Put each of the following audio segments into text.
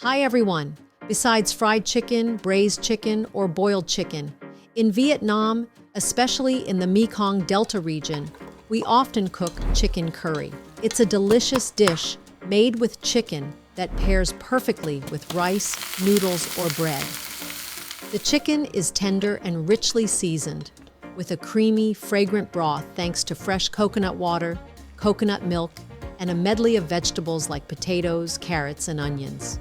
Hi everyone! Besides fried chicken, braised chicken, or boiled chicken, in Vietnam, especially in the Mekong Delta region, we often cook chicken curry. It's a delicious dish made with chicken that pairs perfectly with rice, noodles, or bread. The chicken is tender and richly seasoned, with a creamy, fragrant broth thanks to fresh coconut water, coconut milk, and a medley of vegetables like potatoes, carrots, and onions.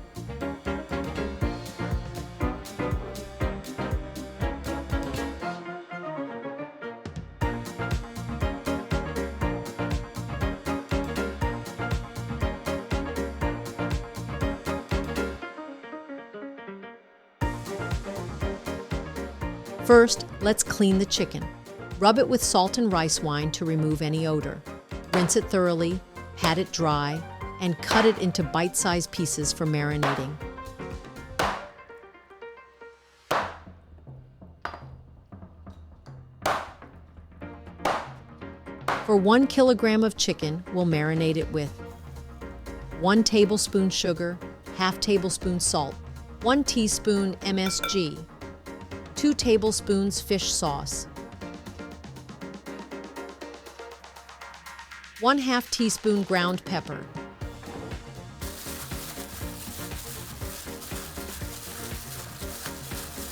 First, let's clean the chicken. Rub it with salt and rice wine to remove any odor. Rinse it thoroughly, pat it dry, and cut it into bite-sized pieces for marinating. For 1 kilogram of chicken, we'll marinate it with 1 tablespoon sugar, half tablespoon salt, 1 teaspoon MSG, 2 tablespoons fish sauce, 1/2 teaspoon ground pepper,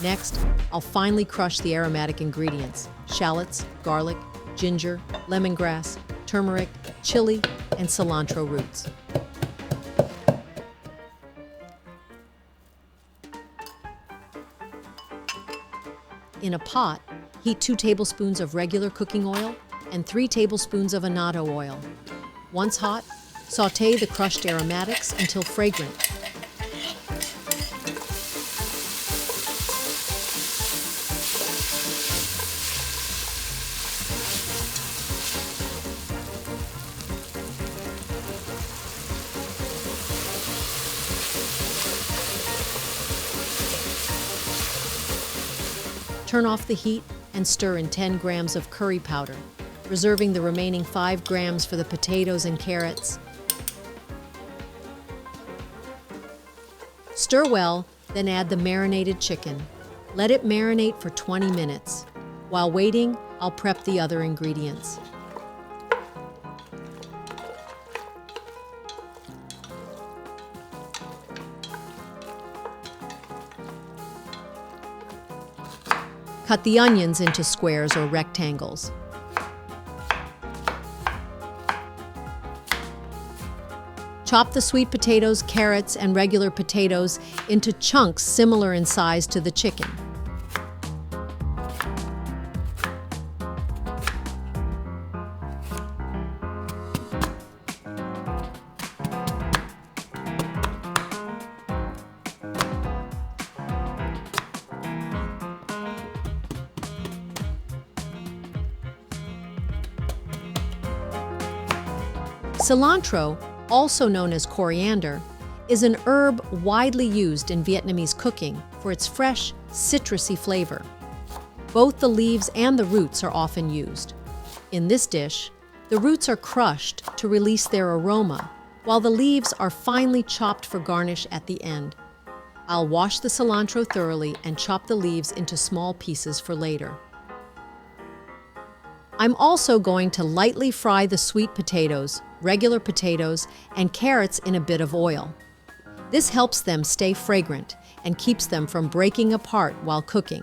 Next, I'll finely crush the aromatic ingredients: shallots, garlic, ginger, lemongrass, turmeric, chili, and cilantro roots. In a pot, heat 2 tablespoons of regular cooking oil and 3 tablespoons of annatto oil. Once hot, sauté the crushed aromatics until fragrant. Turn off the heat and stir in 10 grams of curry powder, reserving the remaining 5 grams for the potatoes and carrots. Stir well, then add the marinated chicken. Let it marinate for 20 minutes. While waiting, I'll prep the other ingredients. Cut the onions into squares or rectangles. Chop the sweet potatoes, carrots, and regular potatoes into chunks similar in size to the chicken. Cilantro, also known as coriander, is an herb widely used in Vietnamese cooking for its fresh, citrusy flavor. Both the leaves and the roots are often used. In this dish, the roots are crushed to release their aroma, while the leaves are finely chopped for garnish at the end. I'll wash the cilantro thoroughly and chop the leaves into small pieces for later. I'm also going to lightly fry the sweet potatoes, regular potatoes, and carrots in a bit of oil. This helps them stay fragrant and keeps them from breaking apart while cooking.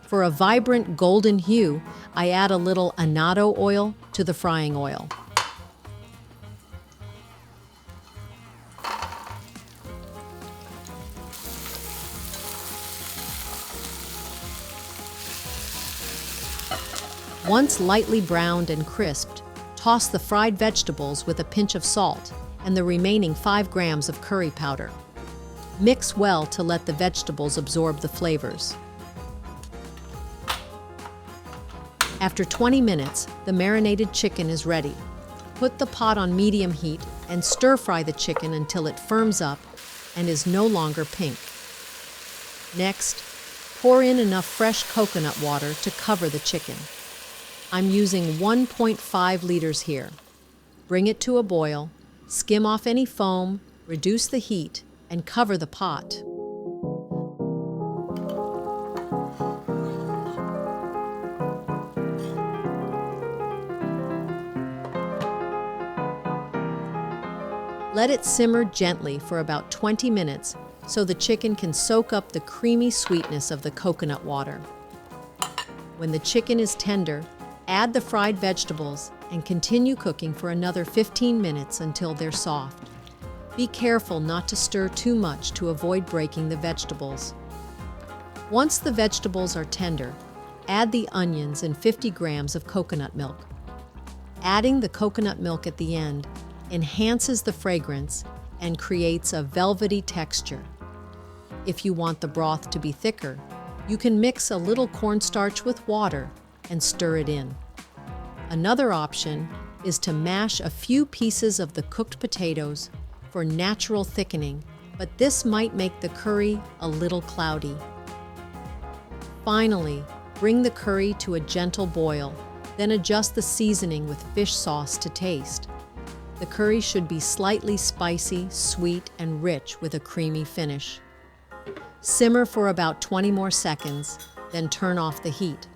For a vibrant golden hue, I add a little annatto oil to the frying oil. Once lightly browned and crisped, toss the fried vegetables with a pinch of salt and the remaining 5 grams of curry powder. Mix well to let the vegetables absorb the flavors. After 20 minutes, the marinated chicken is ready. Put the pot on medium heat and stir-fry the chicken until it firms up and is no longer pink. Next, pour in enough fresh coconut water to cover the chicken. I'm using 1.5 liters here. Bring it to a boil, skim off any foam, reduce the heat, and cover the pot. Let it simmer gently for about 20 minutes so the chicken can soak up the creamy sweetness of the coconut water. When the chicken is tender, add the fried vegetables and continue cooking for another 15 minutes until they're soft. Be careful not to stir too much to avoid breaking the vegetables. Once the vegetables are tender, add the onions and 50 grams of coconut milk. Adding the coconut milk at the end enhances the fragrance and creates a velvety texture. If you want the broth to be thicker, you can mix a little cornstarch with water and stir it in. Another option is to mash a few pieces of the cooked potatoes for natural thickening, but this might make the curry a little cloudy. Finally, bring the curry to a gentle boil, then adjust the seasoning with fish sauce to taste. The curry should be slightly spicy, sweet, and rich with a creamy finish. Simmer for about 20 more seconds, then turn off the heat.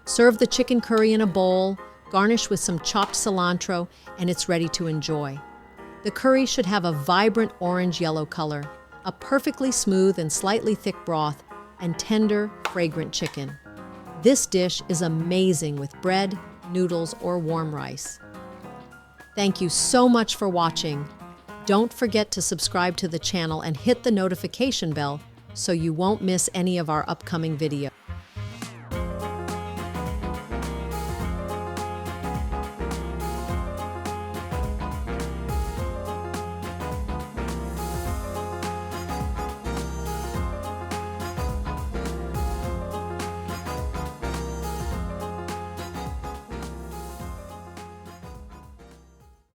Serve the chicken curry in a bowl, garnish with some chopped cilantro, and it's ready to enjoy. The curry should have a vibrant orange-yellow color, a perfectly smooth and slightly thick broth, and tender, fragrant chicken. This dish is amazing with bread, noodles, or warm rice. Thank you so much for watching. Don't forget to subscribe to the channel and hit the notification bell so you won't miss any of our upcoming videos.